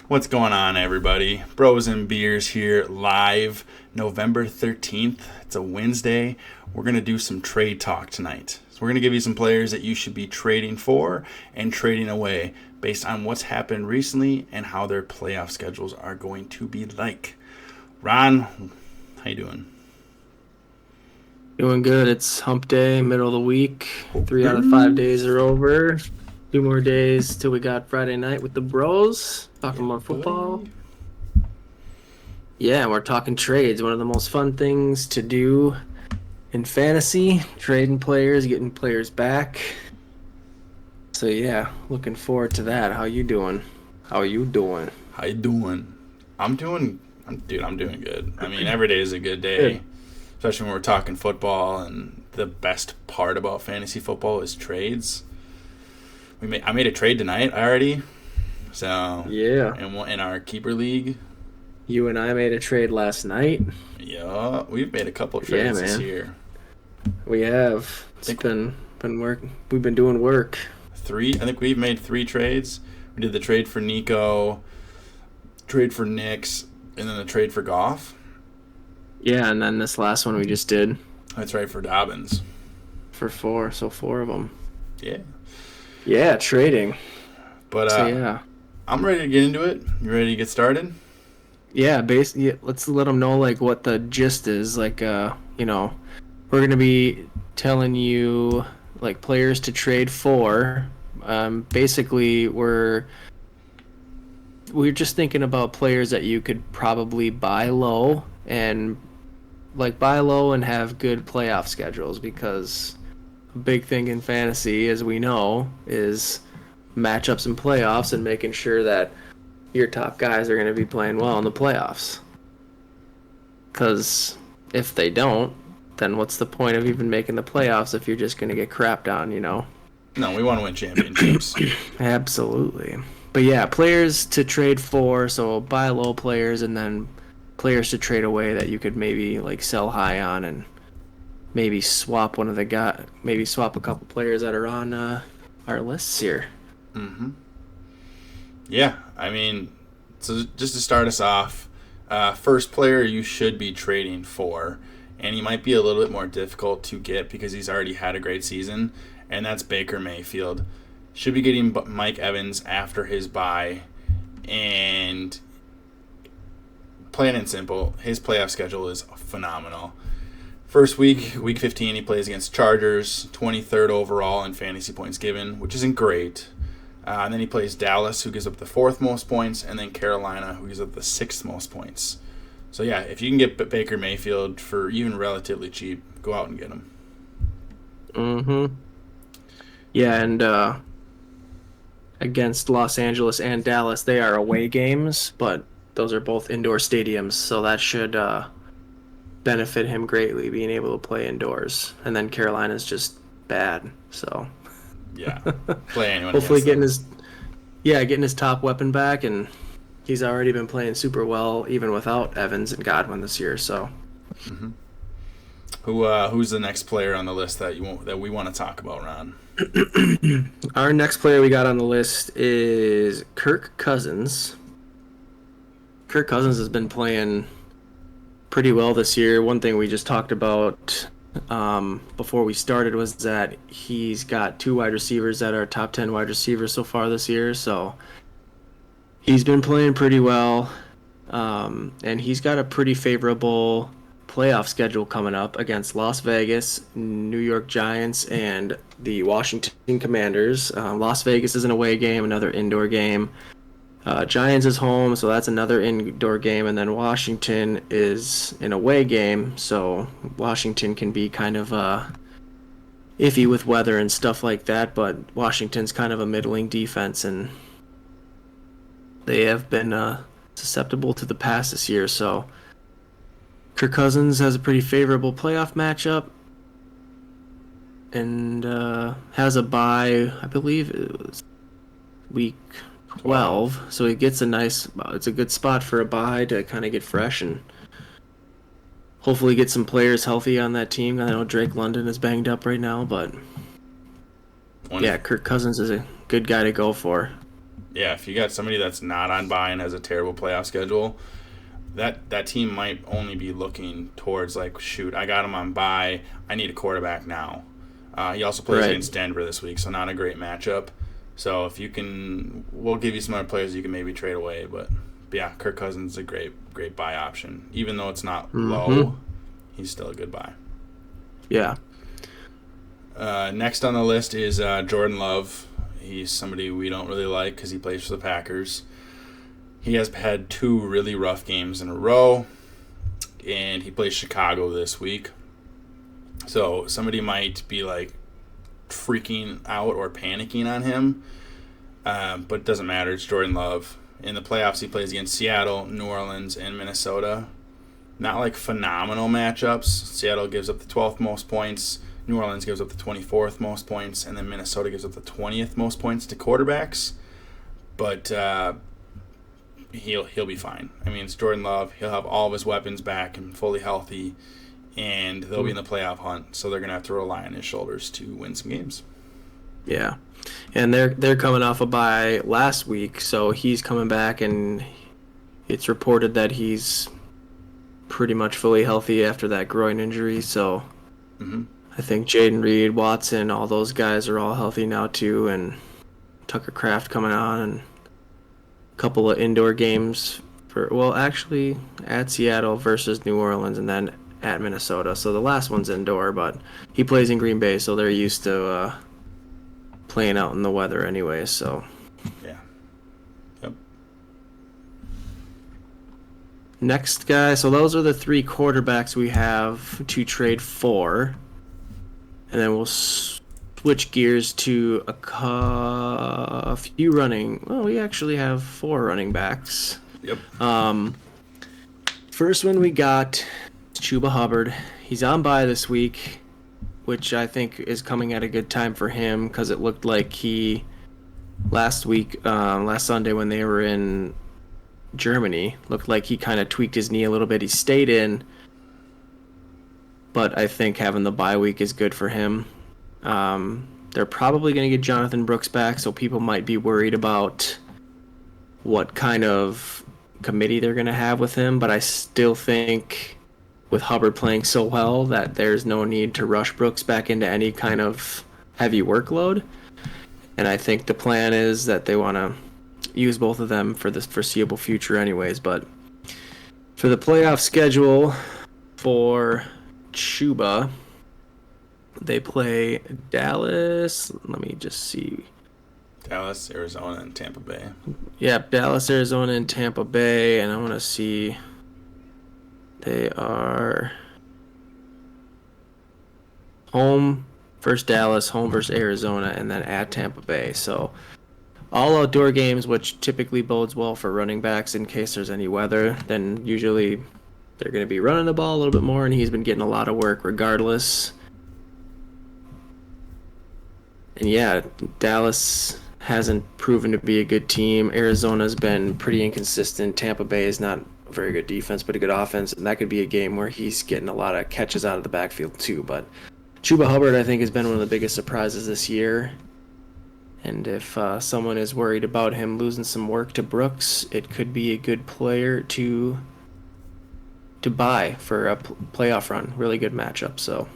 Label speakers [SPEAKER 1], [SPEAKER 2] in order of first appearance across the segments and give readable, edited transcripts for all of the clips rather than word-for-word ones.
[SPEAKER 1] What's going on, everybody? Bros and Beers here, live November 13th. It's a Wednesday. We're going to do some trade talk tonight. So, we're going to give you some players that you should be trading for and trading away based on what's happened recently and how their playoff schedules are going to be like. Ron, how you doing?
[SPEAKER 2] Doing good. It's hump day, middle of the week. 3 out of 5 days are over. 2 more days till we got Friday night with the bros. Talking more football. Yeah, we're talking trades. One of the most fun things to do in fantasy. Trading players, getting players back. So yeah, looking forward to that. How you doing?
[SPEAKER 1] How you doing? I'm doing good. I mean, every day is a good day.
[SPEAKER 2] Good.
[SPEAKER 1] Especially when we're talking football, and the best part about fantasy football is trades. I made a trade tonight already, so
[SPEAKER 2] Yeah.
[SPEAKER 1] in our keeper league.
[SPEAKER 2] You and I made a trade last night.
[SPEAKER 1] Yeah, we've made a couple trades this year.
[SPEAKER 2] We have. It's been work. We've been doing work.
[SPEAKER 1] I think we've made 3 trades. We did the trade for Nico, trade for Nix, and then the trade for Goff.
[SPEAKER 2] Yeah, and then this last one we just did.
[SPEAKER 1] That's right, for Dobbins.
[SPEAKER 2] For 4, so 4 of them.
[SPEAKER 1] Yeah.
[SPEAKER 2] Yeah, trading.
[SPEAKER 1] But
[SPEAKER 2] yeah,
[SPEAKER 1] I'm ready to get into it. You ready to get started?
[SPEAKER 2] Yeah, basically, let's let them know like what the gist is. Like, we're gonna be telling you like players to trade for. Basically, we're just thinking about players that you could probably buy low and have good playoff schedules, because a big thing in fantasy, as we know, is matchups in playoffs and making sure that your top guys are going to be playing well in the playoffs. Because if they don't, then what's the point of even making the playoffs if you're just going to get crapped on,
[SPEAKER 1] No, we want to win championships.
[SPEAKER 2] Absolutely. But yeah, players to trade for, so buy low players, and then players to trade away that you could maybe like sell high on, and maybe swap swap a couple players that are on our lists here.
[SPEAKER 1] Mm-hmm. Yeah, I mean, so just to start us off, first player you should be trading for, and he might be a little bit more difficult to get because he's already had a great season, and that's Baker Mayfield. Should be getting Mike Evans after his bye, and plain and simple, his playoff schedule is phenomenal. First week, week 15, he plays against Chargers, 23rd overall in fantasy points given, which isn't great. And then he plays Dallas, who gives up the 4th most points, and then Carolina, who gives up the 6th most points. So yeah, if you can get Baker Mayfield for even relatively cheap, go out and get him.
[SPEAKER 2] Mm-hmm. Yeah, and against Los Angeles and Dallas, they are away games, but those are both indoor stadiums, so that should benefit him greatly, being able to play indoors. And then Carolina's just bad, so
[SPEAKER 1] yeah, play anyone.
[SPEAKER 2] Hopefully getting his top weapon back, and he's already been playing super well even without Evans and Godwin this year. So,
[SPEAKER 1] mm-hmm. Who's the next player on the list that we want to talk about, Ron?
[SPEAKER 2] Our next player we got on the list is Kirk Cousins. Kirk Cousins has been playing pretty well this year. One thing we just talked about before we started was that he's got 2 wide receivers that are top 10 wide receivers so far this year. So he's been playing pretty well, and he's got a pretty favorable playoff schedule coming up against Las Vegas, New York Giants, and the Washington Commanders. Las Vegas is an away game, another indoor game. Giants is home, so that's another indoor game, and then Washington is an away game, so Washington can be kind of iffy with weather and stuff like that, but Washington's kind of a middling defense, and they have been susceptible to the pass this year, so Kirk Cousins has a pretty favorable playoff matchup, and has a bye, I believe it was week 12, so he gets it's a good spot for a bye to kind of get fresh and hopefully get some players healthy on that team. I know Drake London is banged up right now, but yeah, Kirk Cousins is a good guy to go for.
[SPEAKER 1] Yeah, if you got somebody that's not on bye and has a terrible playoff schedule, that team might only be looking towards like, shoot, I got him on bye. I need a quarterback now. He also plays against Denver this week, so not a great matchup. So if you can, we'll give you some other players you can maybe trade away. But yeah, Kirk Cousins is a great buy option. Even though it's not low, he's still a good buy.
[SPEAKER 2] Yeah.
[SPEAKER 1] Next on the list is Jordan Love. He's somebody we don't really like because he plays for the Packers. He has had 2 really rough games in a row, and he plays Chicago this week. So somebody might be like freaking out or panicking on him, but it doesn't matter. It's Jordan Love. In the playoffs, he plays against Seattle, New Orleans, and Minnesota. Not like phenomenal matchups. Seattle gives up the 12th most points. New Orleans gives up the 24th most points, and then Minnesota gives up the 20th most points to quarterbacks. But he'll be fine. I mean, it's Jordan Love. He'll have all of his weapons back and fully healthy, and they'll be in the playoff hunt. So they're gonna have to rely on his shoulders to win some games.
[SPEAKER 2] Yeah, and they're coming off a bye last week, so he's coming back, and it's reported that he's pretty much fully healthy after that groin injury. So I think Jaden Reed, Watson, all those guys are all healthy now too, and Tucker Kraft coming on, and a couple of indoor games actually at Seattle versus New Orleans, and then at Minnesota. So the last one's indoor, but he plays in Green Bay, so they're used to playing out in the weather anyway. So
[SPEAKER 1] yeah. Yep.
[SPEAKER 2] Next guy, so those are the 3 quarterbacks we have to trade for. And then we'll switch gears to a few running. Well, we actually have 4 running backs.
[SPEAKER 1] Yep.
[SPEAKER 2] First one we got Chuba Hubbard. He's on bye this week, which I think is coming at a good time for him because it looked like he last Sunday when they were in Germany, looked like he kind of tweaked his knee a little bit. He stayed in, but I think having the bye week is good for him. They're probably going to get Jonathan Brooks back, so people might be worried about what kind of committee they're going to have with him, but I still think with Hubbard playing so well that there's no need to rush Brooks back into any kind of heavy workload. And I think the plan is that they want to use both of them for the foreseeable future anyways. But for the playoff schedule for Chuba, they play Dallas. Let me just see.
[SPEAKER 1] Dallas, Arizona, and Tampa Bay.
[SPEAKER 2] Yeah, Dallas, Arizona, and Tampa Bay. And I want to see. They are home versus Dallas, home versus Arizona, and then at Tampa Bay. So all outdoor games, which typically bodes well for running backs in case there's any weather. Then usually they're going to be running the ball a little bit more, and he's been getting a lot of work regardless. And yeah, Dallas hasn't proven to be a good team. Arizona's been pretty inconsistent. Tampa Bay is not a very good defense, but a good offense, and that could be a game where he's getting a lot of catches out of the backfield too. But Chuba Hubbard, I think, has been one of the biggest surprises this year. And if someone is worried about him losing some work to Brooks, it could be a good player to buy for a playoff run. Really good matchup. So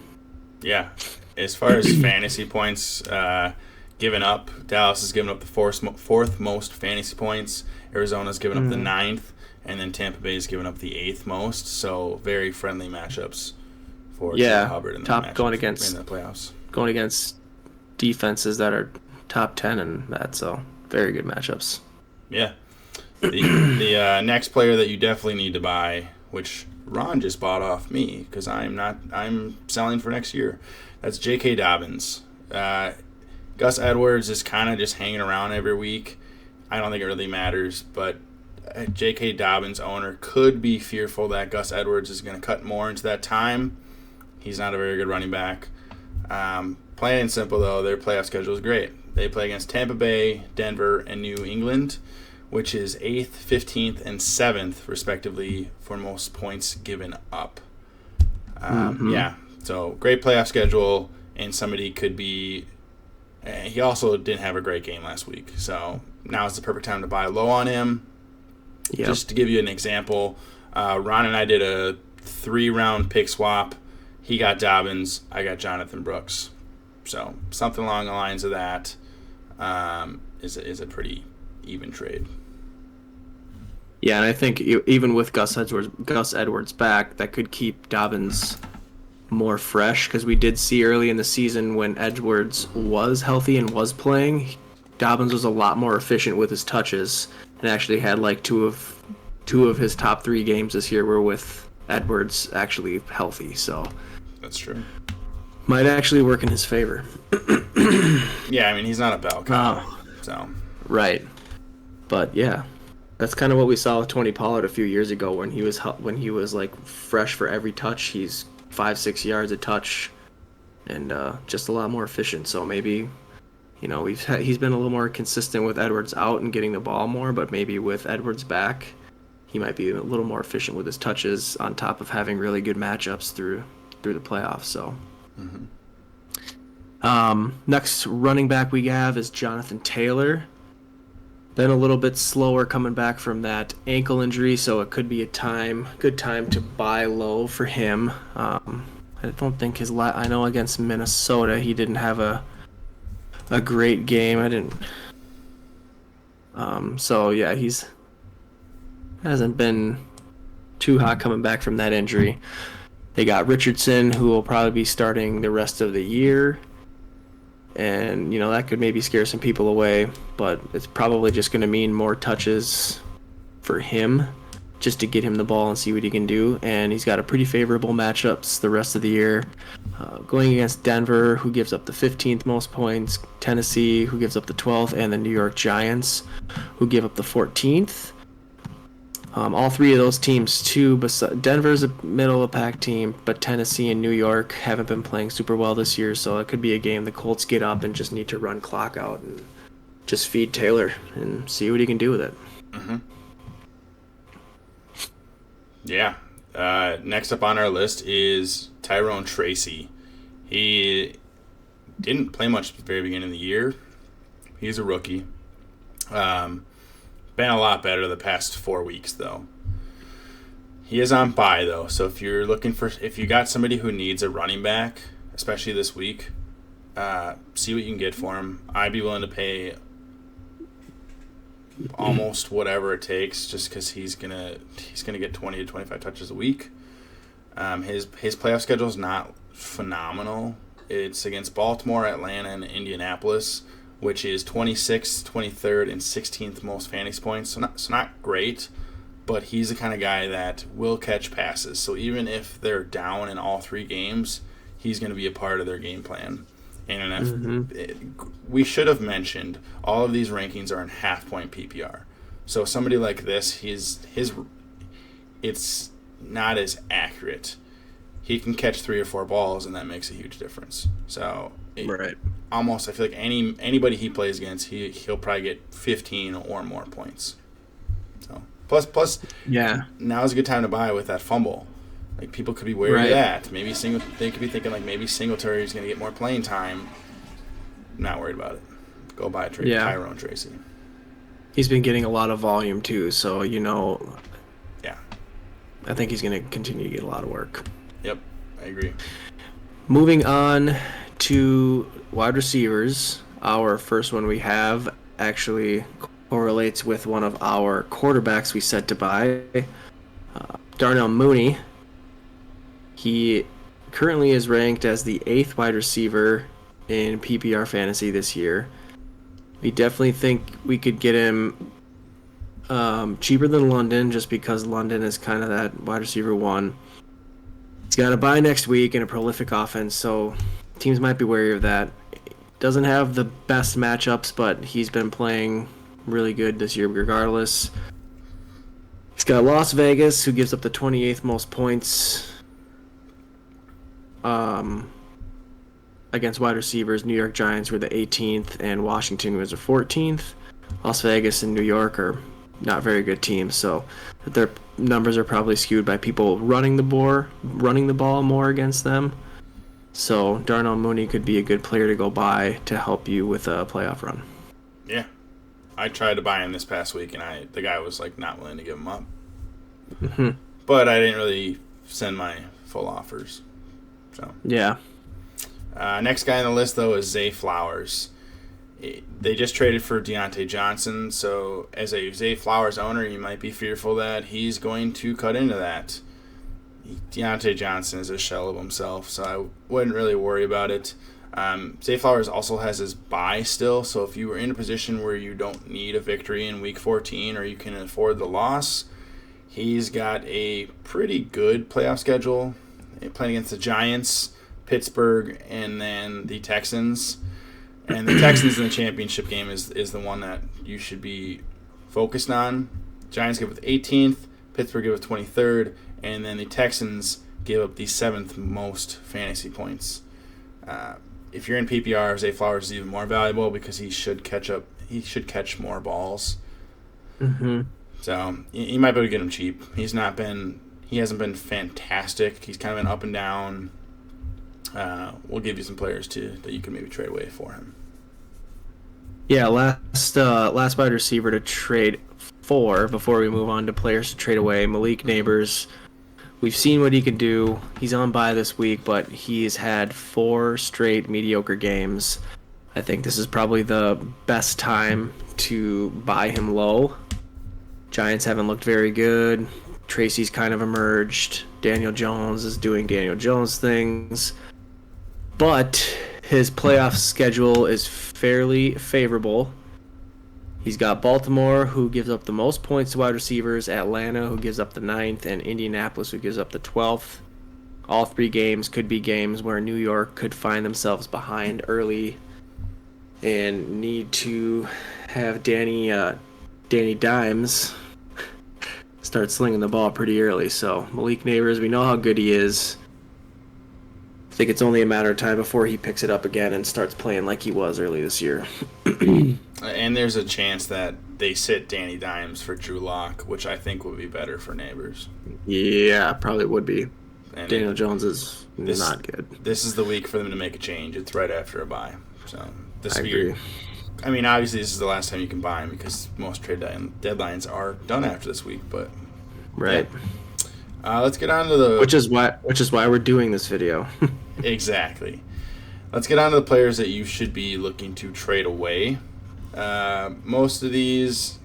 [SPEAKER 1] yeah, as far as fantasy points given up, Dallas has given up the fourth most fantasy points. Arizona's given up the 9th, and then Tampa Bay has given up the 8th most. So very friendly matchups for Chuba Hubbard in the playoffs. Going
[SPEAKER 2] against defenses that are top 10 and that, so very good matchups.
[SPEAKER 1] Yeah. The next player that you definitely need to buy, which Ron just bought off me because I'm selling for next year. That's J.K. Dobbins. Gus Edwards is kind of just hanging around every week. I don't think it really matters, but J.K. Dobbins' owner could be fearful that Gus Edwards is going to cut more into that time. He's not a very good running back. Plain and simple, though, their playoff schedule is great. They play against Tampa Bay, Denver, and New England, which is 8th, 15th, and 7th, respectively, for most points given up. Yeah, so great playoff schedule, and somebody could be... He also didn't have a great game last week, so now is the perfect time to buy low on him.
[SPEAKER 2] Yep.
[SPEAKER 1] Just to give you an example, Ron and I did a 3-round pick swap. He got Dobbins, I got Jonathan Brooks. So something along the lines of that is a pretty even trade.
[SPEAKER 2] Yeah, and I think even with Gus Edwards back, that could keep Dobbins more fresh, because we did see early in the season when Edwards was healthy and was playing, Dobbins was a lot more efficient with his touches and actually had like two of his top 3 games this year were with Edwards actually healthy. So
[SPEAKER 1] that's true.
[SPEAKER 2] Might actually work in his favor.
[SPEAKER 1] Yeah, I mean, he's not a bell cow. So
[SPEAKER 2] right. But yeah, that's kind of what we saw with Tony Pollard a few years ago when he was like fresh for every touch. He's 5-6 yards a touch, and just a lot more efficient. So maybe, he's been a little more consistent with Edwards out and getting the ball more, but maybe with Edwards back, he might be a little more efficient with his touches on top of having really good matchups through the playoffs. So. Next running back we have is Jonathan Taylor. Been a little bit slower coming back from that ankle injury, so it could be good time to buy low for him. I don't think I know against Minnesota he didn't have a great game. So yeah, hasn't been too hot coming back from that injury. They got Richardson, who will probably be starting the rest of the year. And, that could maybe scare some people away, but it's probably just going to mean more touches for him just to get him the ball and see what he can do. And he's got a pretty favorable matchups the rest of the year. Going against Denver, who gives up the 15th most points, Tennessee, who gives up the 12th, and the New York Giants, who give up the 14th. All 3 of those teams, too, Denver's a middle-of-the-pack team, but Tennessee and New York haven't been playing super well this year, so it could be a game the Colts get up and just need to run clock out and just feed Taylor and see what he can do with it.
[SPEAKER 1] Mm-hmm. Yeah. Next up on our list is Tyrone Tracy. He didn't play much at the very beginning of the year. He's a rookie. Been a lot better the past 4 weeks, though. He is on bye, though, so if you got somebody who needs a running back, especially this week, see what you can get for him. I'd be willing to pay almost whatever it takes, just because he's gonna get 20 to 25 touches a week. His playoff schedule is not phenomenal. It's against Baltimore, Atlanta, and Indianapolis, which is 26th, 23rd, and 16th most fantasy points. So not great, but he's the kind of guy that will catch passes. So even if they're down in all 3 games, he's going to be a part of their game plan. And we should have mentioned, all of these rankings are in half-point PPR. So somebody like this, it's not as accurate. He can catch 3 or 4 balls, and that makes a huge difference. So
[SPEAKER 2] right.
[SPEAKER 1] Almost, I feel like anybody he plays against, he'll probably get 15 or more points. So plus,
[SPEAKER 2] yeah,
[SPEAKER 1] now is a good time to buy with that fumble. Like, people could be wary of that. Maybe they could be thinking like maybe Singletary is going to get more playing time. Not worried about it. Go buy Tyrone Tracy.
[SPEAKER 2] He's been getting a lot of volume too, so
[SPEAKER 1] yeah,
[SPEAKER 2] I think he's going to continue to get a lot of work.
[SPEAKER 1] Yep, I agree.
[SPEAKER 2] Moving on to wide receivers, our first one we have actually correlates with one of our quarterbacks we said to buy, Darnell Mooney. He currently is ranked as the 8th wide receiver in PPR fantasy this year. We definitely think we could get him cheaper than London, just because London is kind of that wide receiver 1. He's got a bye next week and a prolific offense, so teams might be wary of that. Doesn't have the best matchups, but he's been playing really good this year regardless. He's got Las Vegas, who gives up the 28th most points against wide receivers. New York Giants were the 18th, and Washington was the 14th. Las Vegas and New York are not very good teams, so their numbers are probably skewed by people running the ball more against them. So Darnell Mooney could be a good player to go buy to help you with a playoff run.
[SPEAKER 1] Yeah, I tried to buy him this past week, and the guy was like not willing to give him up.
[SPEAKER 2] Mm-hmm.
[SPEAKER 1] But I didn't really send my full offers. So
[SPEAKER 2] yeah.
[SPEAKER 1] Next guy on the list though is Zay Flowers. They just traded for Deontay Johnson, so as a Zay Flowers owner, you might be fearful that he's going to cut into that. Deontay Johnson is a shell of himself, so I wouldn't really worry about it. Zay Flowers also has his bye still, so if you were in a position where you don't need a victory in Week 14 or you can afford the loss, he's got a pretty good playoff schedule, playing against the Giants, Pittsburgh, and then the Texans. And the Texans in the championship game is the one that you should be focused on. Giants give up the 18th, Pittsburgh give up 23rd, and then the Texans give up the 7th most fantasy points. If you're in PPR, Zay Flowers is even more valuable because he should catch up. He should catch more balls.
[SPEAKER 2] Mm-hmm.
[SPEAKER 1] So you might be able to get him cheap. He hasn't been fantastic. He's kind of been up and down. We'll give you some players too that you can maybe trade away for him.
[SPEAKER 2] Yeah, last wide receiver to trade for before we move on to players to trade away. Malik Nabers. We've seen what he can do. He's on bye this week, but he's had 4 straight mediocre games. I think this is probably the best time to buy him low. Giants haven't looked very good. Tracy's kind of emerged. Daniel Jones is doing Daniel Jones things. But his playoff schedule is fairly favorable. He's got Baltimore, who gives up the most points to wide receivers, Atlanta, who gives up the 9th, and Indianapolis, who gives up the 12th. All 3 games could be games where New York could find themselves behind early and need to have Danny Dimes start slinging the ball pretty early. So Malik Nabers, we know how good he is. I think it's only a matter of time before he picks it up again and starts playing like he was early this year.
[SPEAKER 1] And there's a chance that they sit Danny Dimes for Drew Lock, which I think would be better for Nabers.
[SPEAKER 2] Yeah, probably would be.
[SPEAKER 1] And
[SPEAKER 2] Daniel Jones is not good.
[SPEAKER 1] This is the week for them to make a change. It's right after a bye. So
[SPEAKER 2] I agree.
[SPEAKER 1] I mean, obviously, this is the last time you can buy him because most trade deadlines are done after this week. But
[SPEAKER 2] right.
[SPEAKER 1] Yeah. Let's get on to the
[SPEAKER 2] which is why we're doing this video.
[SPEAKER 1] Exactly. Let's get on to the players that you should be looking to trade away. Most of these,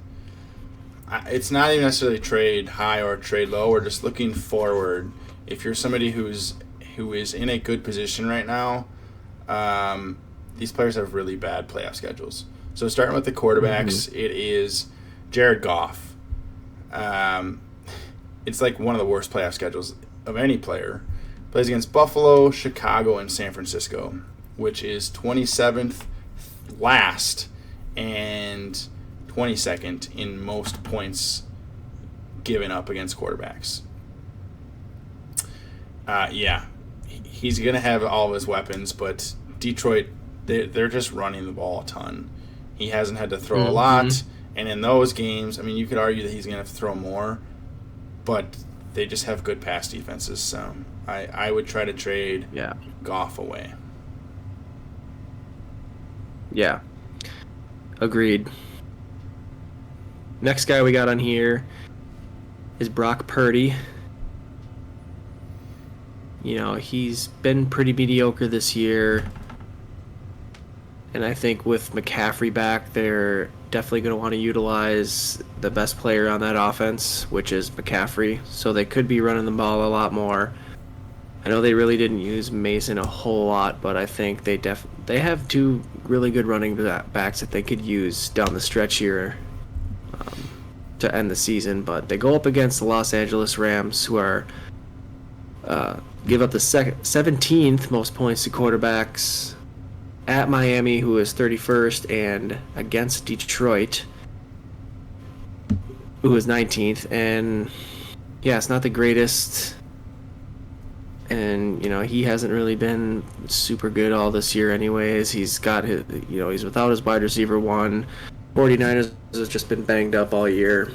[SPEAKER 1] it's not even necessarily trade high or trade low. We're just looking forward. If you're somebody who is in a good position right now, these players have really bad playoff schedules. So starting with the quarterbacks, It is Jared Goff. It's like one of the worst playoff schedules of any player. Plays against Buffalo, Chicago, and San Francisco, which is 27th last and 22nd in most points given up against quarterbacks. He's going to have all of his weapons, but Detroit, they're just running the ball a ton. He hasn't had to throw a lot, and in those games, I mean, you could argue that he's going to have to throw more, but they just have good pass defenses, so I would try to trade Goff away.
[SPEAKER 2] Yeah. Agreed. Next guy we got on here is Brock Purdy. You know, he's been pretty mediocre this year. And I think with McCaffrey back, they're definitely going to want to utilize the best player on that offense, which is McCaffrey. So they could be running the ball a lot more. I know they really didn't use Mason a whole lot, but I think they have 2 really good running backs that they could use down the stretch here to end the season. But they go up against the Los Angeles Rams, who are give up the 17th most points to quarterbacks, at Miami, who is 31st, and against Detroit, who is 19th. And yeah, it's not the greatest. And, you know, he hasn't really been super good all this year anyways. He's got his, you know, he's without his wide receiver 1. 49ers has just been banged up all year.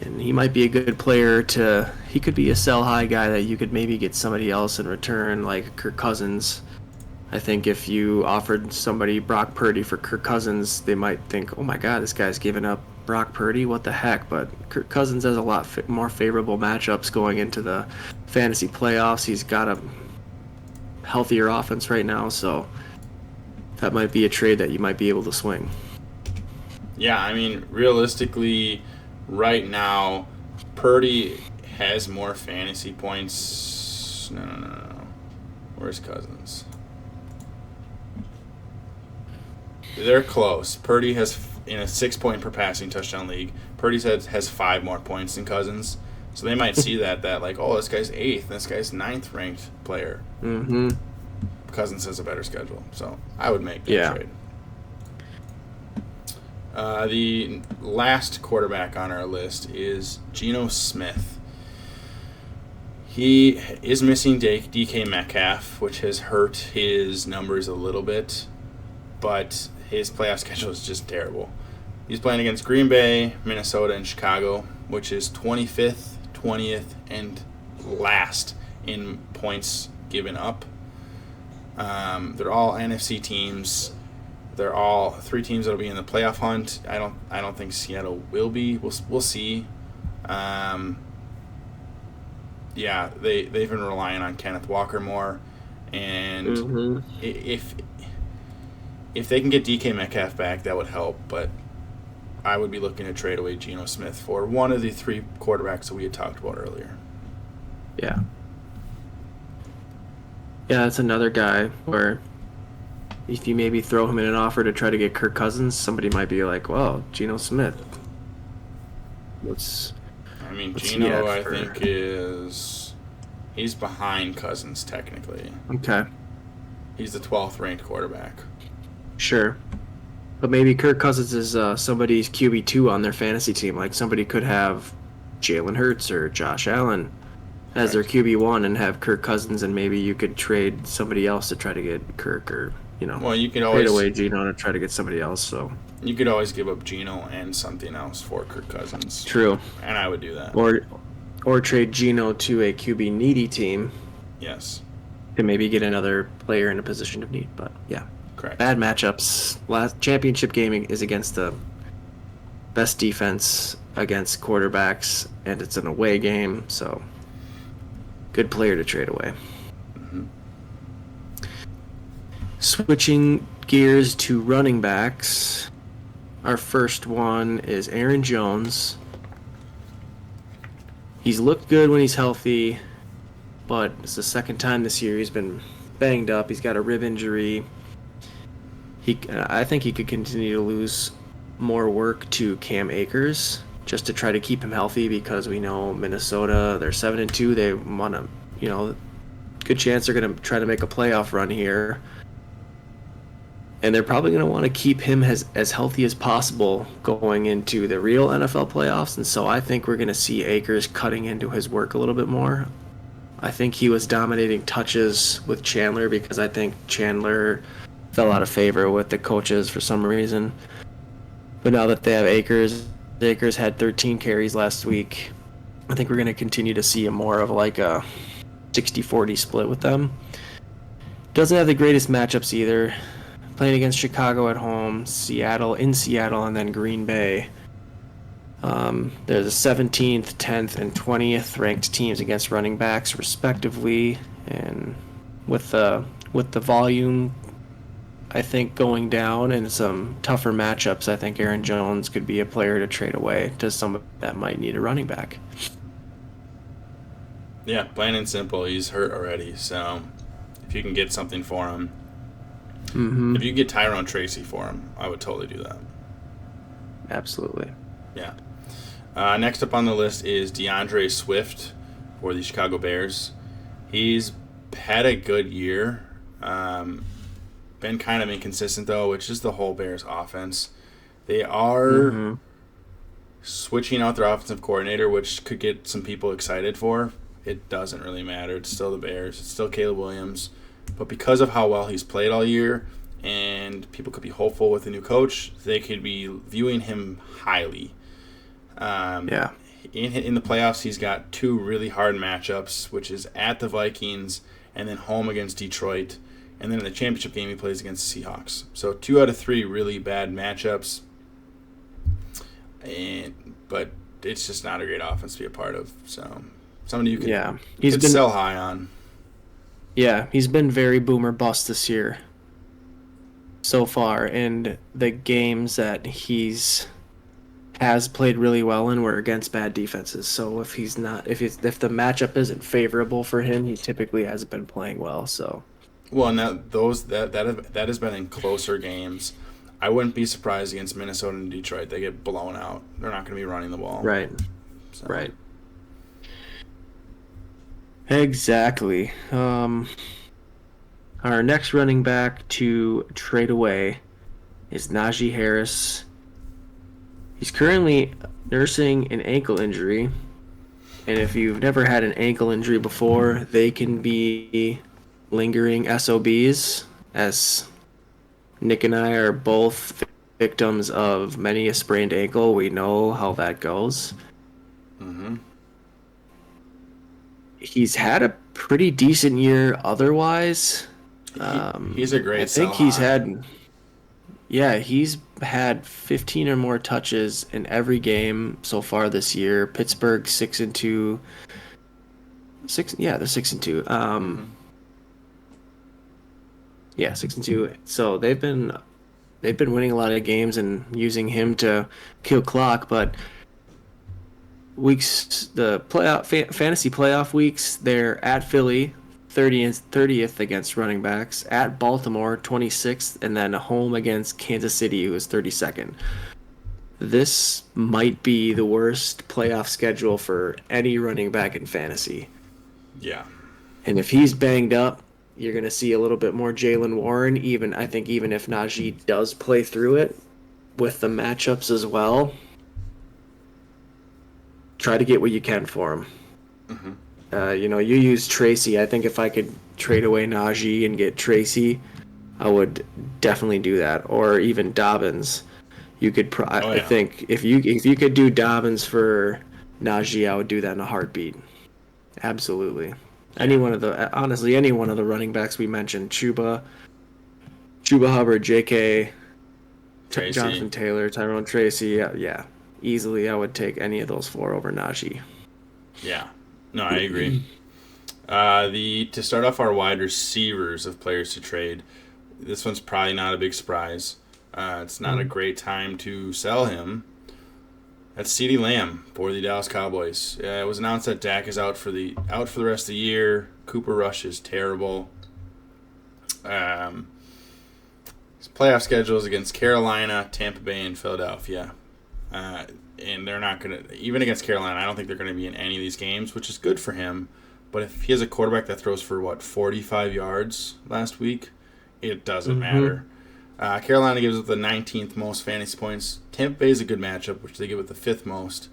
[SPEAKER 2] And he might be a good player he could be a sell high guy that you could maybe get somebody else in return, like Kirk Cousins. I think if you offered somebody Brock Purdy for Kirk Cousins, they might think, oh my God, this guy's giving up Brock Purdy, what the heck? But Kirk Cousins has a lot more favorable matchups going into the fantasy playoffs. He's got a healthier offense right now, so that might be a trade that you might be able to swing.
[SPEAKER 1] Yeah, I mean, realistically, right now, Purdy has more fantasy points. No. Where's Cousins? They're close. Purdy has, in a 6-point per passing touchdown league, Purdy has 5 more points than Cousins. So they might see that like, oh, this guy's 8th, and this guy's 9th ranked player.
[SPEAKER 2] Mm-hmm.
[SPEAKER 1] Cousins has a better schedule. So I would make that trade. The last quarterback on our list is Geno Smith. He is missing DK Metcalf, which has hurt his numbers a little bit, but his playoff schedule is just terrible. He's playing against Green Bay, Minnesota, and Chicago, which is 25th, 20th, and last in points given up. They're all NFC teams. They're all 3 teams that'll be in the playoff hunt. I don't think Seattle will be. We'll see. Yeah, they've been relying on Kenneth Walker more, and if they can get DK Metcalf back, that would help. But I would be looking to trade away Geno Smith for one of the 3 quarterbacks that we had talked about earlier.
[SPEAKER 2] Yeah, that's another guy where if you maybe throw him in an offer to try to get Kirk Cousins, somebody might be like, well, Geno Smith.
[SPEAKER 1] Geno, I think, he's behind Cousins, technically.
[SPEAKER 2] Okay.
[SPEAKER 1] He's the 12th ranked quarterback.
[SPEAKER 2] Sure. But maybe Kirk Cousins is somebody's QB2 on their fantasy team. Like, somebody could have Jalen Hurts or Josh Allen as their QB1 and have Kirk Cousins, and maybe you could trade somebody else to try to get Kirk, or,
[SPEAKER 1] well, you could
[SPEAKER 2] trade away Geno to try to get somebody else, so...
[SPEAKER 1] You could always give up Geno and something else for Kirk Cousins.
[SPEAKER 2] True.
[SPEAKER 1] And I would do that.
[SPEAKER 2] Or trade Geno to a QB needy team.
[SPEAKER 1] Yes.
[SPEAKER 2] To maybe get another player in a position of need. But yeah.
[SPEAKER 1] Correct.
[SPEAKER 2] Bad matchups. Last championship gaming is against the best defense against quarterbacks, and it's an away game, so good player to trade away.
[SPEAKER 1] Mm-hmm.
[SPEAKER 2] Switching gears to running backs. Our first one is Aaron Jones. He's looked good when he's healthy, but it's the second time this year he's been banged up. He's got a rib injury. I think he could continue to lose more work to Cam Akers just to try to keep him healthy, because we know Minnesota, they're 7-2. They want to, good chance they're going to try to make a playoff run here. And they're probably going to want to keep him as healthy as possible going into the real NFL playoffs. And so I think we're going to see Akers cutting into his work a little bit more. I think he was dominating touches with Chandler because I think Chandler fell out of favor with the coaches for some reason. But now that they have Akers had 13 carries last week. I think we're going to continue to see more of like a 60-40 split with them. Doesn't have the greatest matchups either. Playing against Chicago at home, Seattle, and then Green Bay. They're the 17th, 10th, and 20th ranked teams against running backs, respectively. And with the volume, I think, going down and some tougher matchups, I think Aaron Jones could be a player to trade away to someone that might need a running back.
[SPEAKER 1] Yeah, plain and simple. He's hurt already, so if you can get something for him.
[SPEAKER 2] Mm-hmm.
[SPEAKER 1] If you get Tyrone Tracy for him, I would totally do that.
[SPEAKER 2] Absolutely.
[SPEAKER 1] Yeah. Next up on the list is DeAndre Swift for the Chicago Bears. He's had a good year. Been kind of inconsistent, though, which is the whole Bears offense. They are switching out their offensive coordinator, which could get some people excited for. It doesn't really matter. It's still the Bears. It's still Caleb Williams. But because of how well he's played all year, and people could be hopeful with the new coach, they could be viewing him highly.
[SPEAKER 2] Yeah.
[SPEAKER 1] In the playoffs, he's got 2 really hard matchups, which is at the Vikings and then home against Detroit. And then in the championship game, he plays against the Seahawks. So 2 out of 3 really bad matchups. But it's just not a great offense to be a part of. So somebody you could sell high on.
[SPEAKER 2] Yeah, he's been very boomer bust this year so far. And the games that has played really well in were against bad defenses. So if the matchup isn't favorable for him, he typically hasn't been playing well. So,
[SPEAKER 1] well, now that has been in closer games. I wouldn't be surprised against Minnesota and Detroit. They get blown out. They're not going to be running the ball.
[SPEAKER 2] Right. So. Right. Exactly. Our next running back to trade away is Najee Harris. He's currently nursing an ankle injury, and if you've never had an ankle injury before, they can be lingering SOBs, as Nick and I are both victims of many a sprained ankle. We know how that goes.
[SPEAKER 1] Mm-hmm.
[SPEAKER 2] He's had a pretty decent year otherwise.
[SPEAKER 1] He's a great
[SPEAKER 2] I think he's had 15 or more touches in every game so far this year. Pittsburgh 6-2. They're 6-2. Yeah, 6-2. So they've been winning a lot of games and using him to kill clock, but the fantasy playoff weeks, they're at Philly 30th against running backs, at Baltimore 26th, and then home against Kansas City, who is 32nd. This might be the worst playoff schedule for any running back in fantasy.
[SPEAKER 1] Yeah.
[SPEAKER 2] And if he's banged up, you're going to see a little bit more Jaylen Warren, even if Najee does play through it with the matchups as well. Try to get what you can for him.
[SPEAKER 1] Mm-hmm.
[SPEAKER 2] You use Tracy. I think if I could trade away Najee and get Tracy, I would definitely do that. Or even Dobbins. You could. I think if you could do Dobbins for Najee, I would do that in a heartbeat. Absolutely. Yeah. Any one of the running backs we mentioned, Chuba Hubbard, J.K.,
[SPEAKER 1] Tracy.
[SPEAKER 2] Jonathan Taylor, Tyrone Tracy. Yeah, easily I would take any of those 4 over Najee.
[SPEAKER 1] Yeah. No, I agree. To start off our wide receivers of players to trade, this one's probably not a big surprise. It's not a great time to sell him. That's CeeDee Lamb for the Dallas Cowboys. It was announced that Dak is out for the rest of the year. Cooper Rush is terrible. His playoff schedule is against Carolina, Tampa Bay, and Philadelphia. And they're not going to, even against Carolina, I don't think they're going to be in any of these games, which is good for him. But if he has a quarterback that throws for, 45 yards last week, it doesn't matter. Carolina gives up the 19th most fantasy points. Tampa Bay is a good matchup, which they give it the 5th most.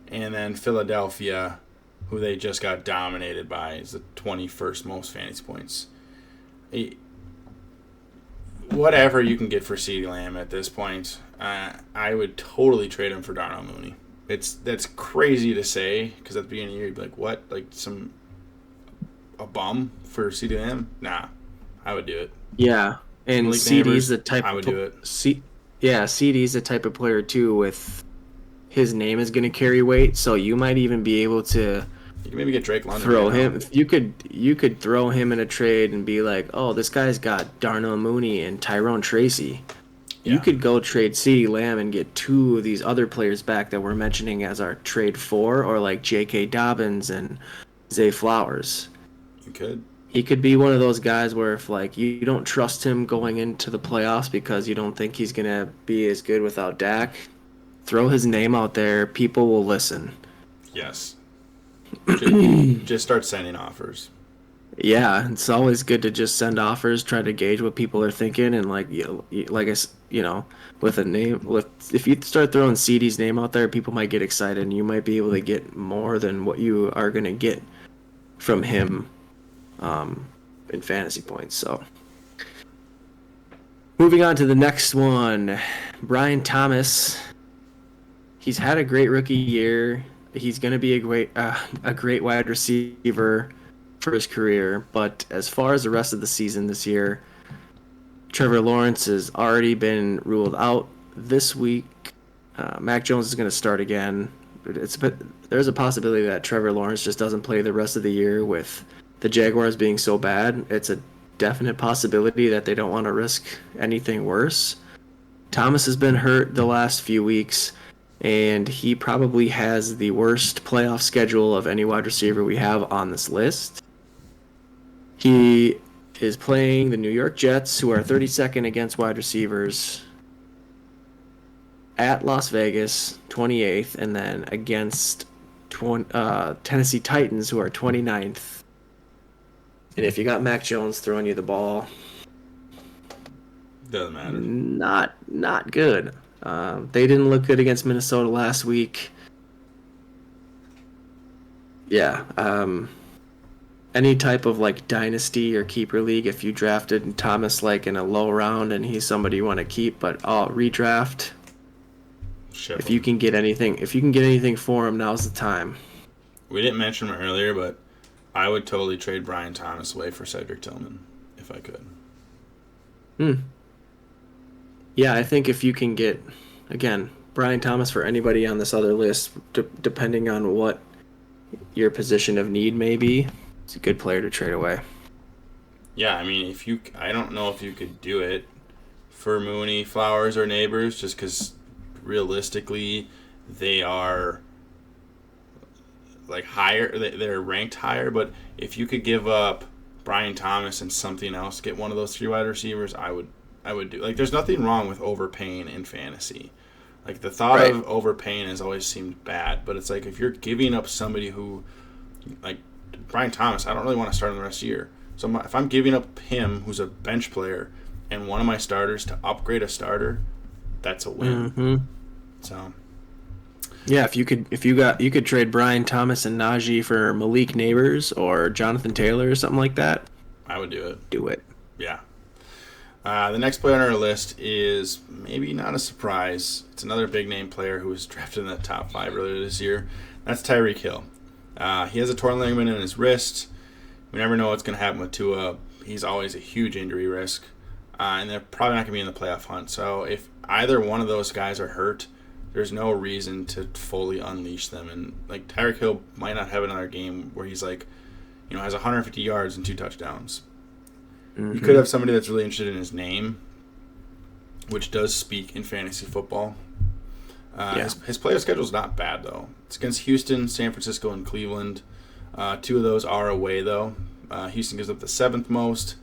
[SPEAKER 1] And then Philadelphia, who they just got dominated by, is the 21st most fantasy points. Whatever you can get for CeeDee Lamb at this point, I would totally trade him for Darnell Mooney. That's crazy to say, because at the beginning of the year you'd be like, what? Like a bum for CeeDee Lamb? Nah, I would do it.
[SPEAKER 2] Yeah, and
[SPEAKER 1] Malik
[SPEAKER 2] CeeDee's
[SPEAKER 1] Nabers,
[SPEAKER 2] the type.
[SPEAKER 1] I would do it.
[SPEAKER 2] CeeDee's the type of player too. With his name is going to carry weight, so you might even be able to.
[SPEAKER 1] You can maybe get Drake London.
[SPEAKER 2] Throw him. You could throw him in a trade and be like, oh, this guy's got Darnell Mooney and Tyrone Tracy. Yeah. You could go trade CeeDee Lamb and get 2 of these other players back that we're mentioning as our trade 4, or like J.K. Dobbins and Zay Flowers.
[SPEAKER 1] You could.
[SPEAKER 2] He could be one of those guys where if you don't trust him going into the playoffs because you don't think he's gonna be as good without Dak, throw his name out there. People will listen.
[SPEAKER 1] Yes. Just start sending offers.
[SPEAKER 2] Yeah, it's always good to just send offers, try to gauge what people are thinking, and with a name, if you start throwing CeeDee's name out there, people might get excited, and you might be able to get more than what you are going to get from him in fantasy points. So, moving on to the next one, Brian Thomas. He's had a great rookie year. He's going to be a great wide receiver for his career. But as far as the rest of the season this year, Trevor Lawrence has already been ruled out this week. Mac Jones is going to start again. There's a possibility that Trevor Lawrence just doesn't play the rest of the year with the Jaguars being so bad. It's a definite possibility that they don't want to risk anything worse. Thomas has been hurt the last few weeks, and he probably has the worst playoff schedule of any wide receiver we have on this list. He is playing the New York Jets, who are 32nd against wide receivers, at Las Vegas, 28th, and then against Tennessee Titans, who are 29th. And if you got Mac Jones throwing you the ball,
[SPEAKER 1] doesn't matter.
[SPEAKER 2] Not good. They didn't look good against Minnesota last week. Yeah. Any type of like dynasty or keeper league, if you drafted Thomas like in a low round and he's somebody you want to keep, but redraft. If you can get anything for him, now's the time.
[SPEAKER 1] We didn't mention him earlier, but I would totally trade Brian Thomas away for Cedric Tillman if I could.
[SPEAKER 2] Yeah, I think if you can get, again, Brian Thomas for anybody on this other list, depending on what your position of need may be, it's a good player to trade away.
[SPEAKER 1] Yeah, I mean, I don't know if you could do it for Mooney, Flowers, or Nabers, just because realistically they are like higher, they're ranked higher. But if you could give up Brian Thomas and something else, get one of those 3 wide receivers, I would do. Like, there's nothing wrong with overpaying in fantasy. Like, the thought of overpaying has always seemed bad, but it's like if you're giving up somebody who, like Brian Thomas, I don't really want to start him the rest of the year. So if I'm giving up him, who's a bench player, and one of my starters to upgrade a starter, that's a win.
[SPEAKER 2] Mm-hmm.
[SPEAKER 1] So,
[SPEAKER 2] yeah, you could trade Brian Thomas and Najee for Malik Nabers or Jonathan Taylor or something like that.
[SPEAKER 1] I would do it.
[SPEAKER 2] Do it.
[SPEAKER 1] Yeah. The next player on our list is maybe not a surprise. It's another big name player who was drafted in the top 5 earlier this year. That's Tyreek Hill. He has a torn ligament in his wrist. We never know what's going to happen with Tua. He's always a huge injury risk. And they're probably not going to be in the playoff hunt. So if either one of those guys are hurt, there's no reason to fully unleash them. And like Tyreek Hill might not have another game where he's like, has 150 yards and 2 touchdowns. Mm-hmm. You could have somebody that's really interested in his name, which does speak in fantasy football. His player schedule is not bad, though. It's against Houston, San Francisco, and Cleveland. 2 of those are away, though. Houston gives up the 7th most.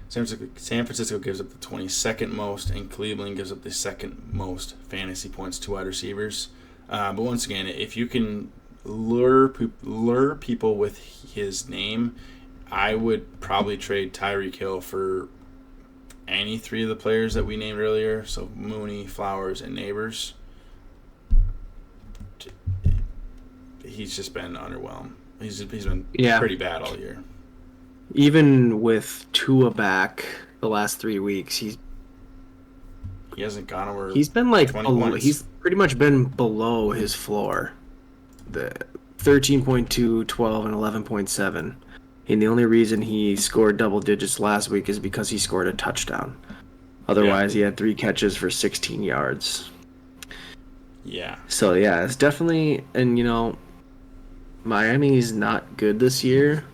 [SPEAKER 1] San Francisco gives up the 22nd most, and Cleveland gives up the 2nd most fantasy points to wide receivers. But once again, if you can lure people with his name, I would probably trade Tyreek Hill for any 3 of the players that we named earlier. So Mooney, Flowers, and Nabers. He's just been underwhelmed. He's been pretty bad all year.
[SPEAKER 2] Even with Tua back the last 3 weeks, he
[SPEAKER 1] hasn't gone over.
[SPEAKER 2] He's been like he's pretty much been below his floor. The 13.2, 12, and 11.7. And the only reason he scored double digits last week is because he scored a touchdown. Otherwise, he had 3 catches for 16 yards.
[SPEAKER 1] Yeah.
[SPEAKER 2] So yeah, it's definitely, and Miami's not good this year.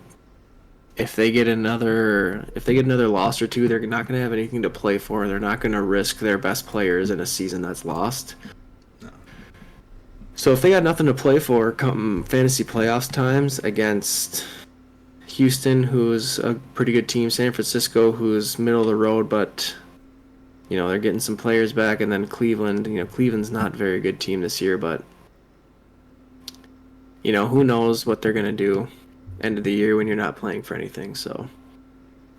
[SPEAKER 2] If they get another loss or 2, they're not going to have anything to play for. They're not going to risk their best players in a season that's lost.
[SPEAKER 1] No.
[SPEAKER 2] So if they got nothing to play for come fantasy playoffs times against Houston, who's a pretty good team, San Francisco, who's middle of the road, but they're getting some players back, and then Cleveland. Cleveland's not a very good team this year, but who knows what they're gonna do end of the year when you're not playing for anything. So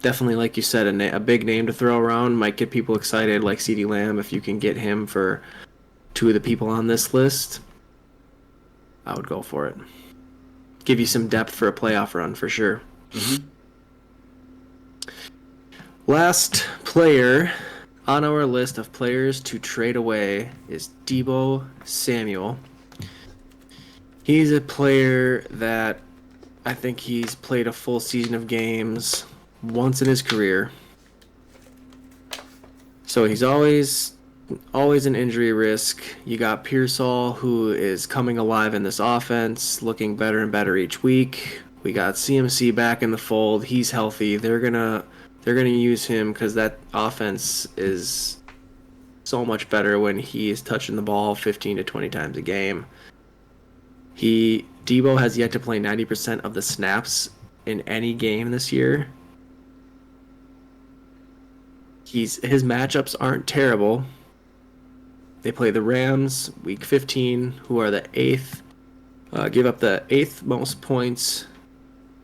[SPEAKER 2] definitely, like you said, a big name to throw around might get people excited, like CeeDee Lamb. If you can get him for 2 of the people on this list, I would go for it. Give you some depth for a playoff run for sure.
[SPEAKER 1] Mm-hmm.
[SPEAKER 2] Last player on our list of players to trade away is Deebo Samuel. He's a player that I think he's played a full season of games once in his career. So he's always an injury risk. You got Pearsall, who is coming alive in this offense, looking better and better each week. We got CMC back in the fold. He's healthy. They're gonna use him because that offense is so much better when he is touching the ball 15 to 20 times a game. Deebo has yet to play 90% of the snaps in any game this year. His matchups aren't terrible. They play the Rams week 15, who are the give up the 8th most points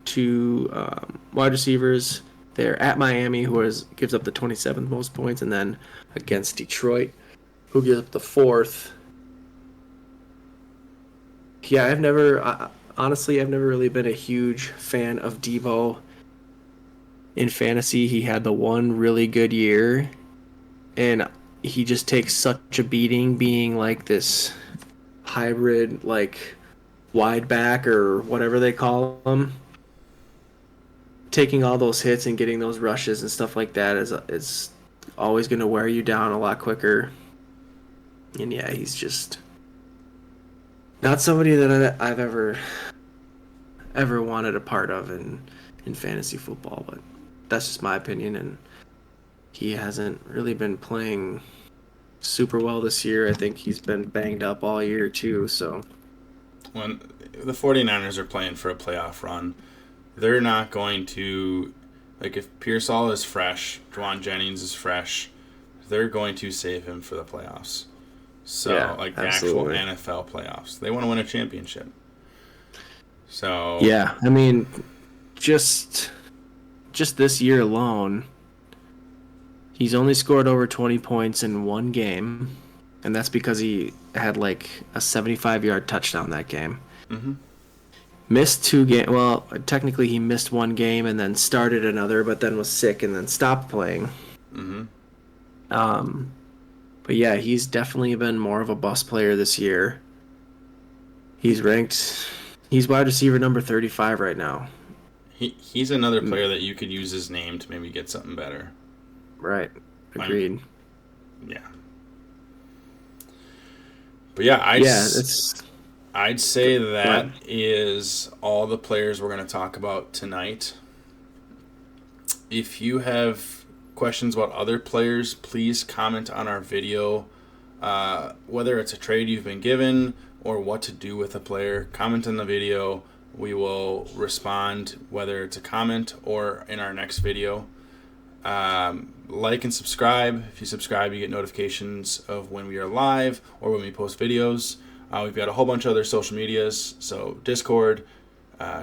[SPEAKER 2] to wide receivers. They're at Miami, who gives up the 27th most points, and then against Detroit, who gives up the 4th. Yeah, I've never really been a huge fan of Deebo. In fantasy, he had the one really good year, and he just takes such a beating being like this hybrid, like wide back or whatever they call him. Taking all those hits and getting those rushes and stuff like that is always going to wear you down a lot quicker. And yeah, he's just not somebody that I've ever wanted a part of in fantasy football, but that's just my opinion, and he hasn't really been playing super well this year. I think he's been banged up all year too, so
[SPEAKER 1] when the 49ers are playing for a playoff run, they're not going to, like, if Pearsall is fresh, Juwan Jennings is fresh, they're going to save him for the playoffs. So,
[SPEAKER 2] yeah,
[SPEAKER 1] like the
[SPEAKER 2] absolutely.
[SPEAKER 1] actual NFL playoffs. They want to win a championship. So
[SPEAKER 2] yeah, I mean, just this year alone, he's only scored over 20 points in one game, and that's because he had like a 75-yard touchdown that game.
[SPEAKER 1] Mm-hmm.
[SPEAKER 2] Missed 2 games. Well, technically he missed 1 game and then started another, but then was sick and then stopped playing.
[SPEAKER 1] Mm-hmm.
[SPEAKER 2] But yeah, he's definitely been more of a bust player this year. He's wide receiver number 35 right now.
[SPEAKER 1] He's another player that you could use his name to maybe get something better.
[SPEAKER 2] Right. Agreed.
[SPEAKER 1] Yeah. But yeah, I'd say that is all the players we're going to talk about tonight. If you have questions about other players, please comment on our video. Whether it's a trade you've been given or what to do with a player, comment on the video. We will respond whether it's a comment or in our next video. Like and subscribe. If you subscribe, you get notifications of when we are live or when we post videos. We've got a whole bunch of other social medias, so Discord,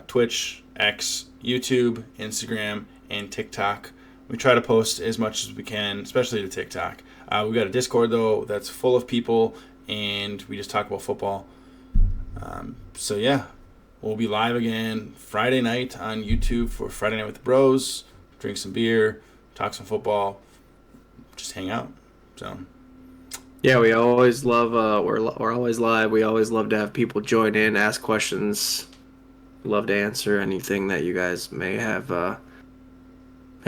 [SPEAKER 1] Twitch, X, YouTube, Instagram, and TikTok. We try to post as much as we can, especially to TikTok. We've got a Discord, though, that's full of people, and we just talk about football. So, yeah, we'll be live again Friday night on YouTube for Friday Night with the Bros. Drink some beer, talk some football, just hang out. So...
[SPEAKER 2] yeah, we always love. We're always live. We always love to have people join in, ask questions. Love to answer anything that you guys may have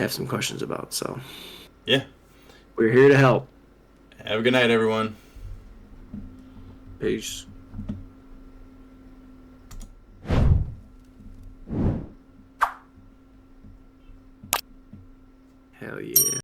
[SPEAKER 2] some questions about. So,
[SPEAKER 1] yeah,
[SPEAKER 2] we're here to help.
[SPEAKER 1] Have a good night, everyone.
[SPEAKER 2] Peace. Hell yeah.